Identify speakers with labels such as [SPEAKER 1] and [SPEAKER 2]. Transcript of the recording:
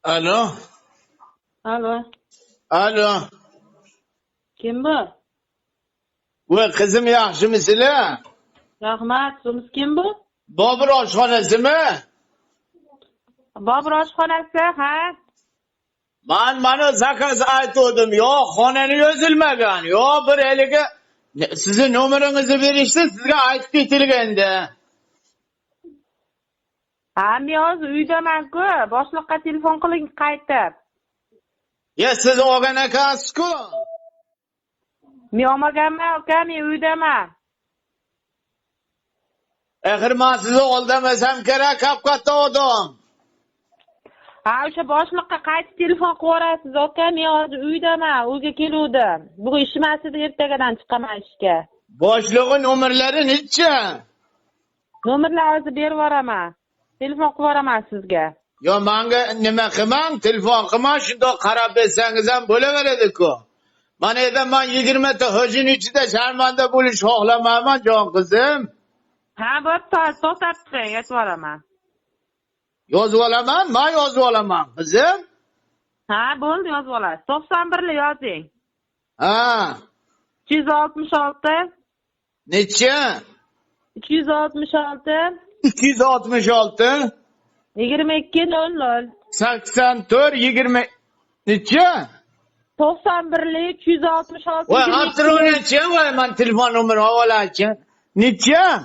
[SPEAKER 1] Alo,
[SPEAKER 2] Alo,
[SPEAKER 1] alo.
[SPEAKER 2] kim bu?
[SPEAKER 1] Voy qizim yaxshimisizlar?
[SPEAKER 2] Rahmat, siz kim bu?
[SPEAKER 1] Bobur oshxonasimi?
[SPEAKER 2] Bobur oshxonasi, ha?
[SPEAKER 1] Mana zakaz aytdim. Yo, xonani yozilmagan. Yo, bir haligi sizni nomeringizni berishdi, sizga aytib ketilganda.
[SPEAKER 2] Ha, men hozir uydaman-ku. Boshliqqa telefon qiling qaytib.
[SPEAKER 1] Ya siz olgan ekansiz-ku.
[SPEAKER 2] Men olmaganman, uka, men uydaman.
[SPEAKER 1] Axir men sizni oldamasam kerak, katta odam.
[SPEAKER 2] Ha, o'sha boshliqqa qaytib telefon qilaverasiz, uka, men hozir uydaman, uyga keluvdim. Bugun ishim edi, ertagadan chiqaman ishga.
[SPEAKER 1] Boshlig'i nomerlari necha?
[SPEAKER 2] Nomerlarni hozir berib yuboraman. Telefon qilaman sizga.
[SPEAKER 1] Yo, menga nima qilmang, telefon qilmang, shundoq qarab bersangiz ham bo'laveradi-ku. Mana endi men 20 ta hojin ichida sharmanda bo'lish xohlamayman, jon qizim.
[SPEAKER 2] Ha, bo'pti, to'xtab turing, aytib yuboraman.
[SPEAKER 1] Yozib olaman, men yozib olaman, qizim.
[SPEAKER 2] Ha, bo'ldi, yozib olasiz. 91 ni yozing.
[SPEAKER 1] Ha,
[SPEAKER 2] 266
[SPEAKER 1] necha?
[SPEAKER 2] 266
[SPEAKER 1] 266
[SPEAKER 2] 2200
[SPEAKER 1] 84 20 necha?
[SPEAKER 2] 91 266
[SPEAKER 1] Voy, abturov necha? Voy, men telefon nomeri olachin. Necha?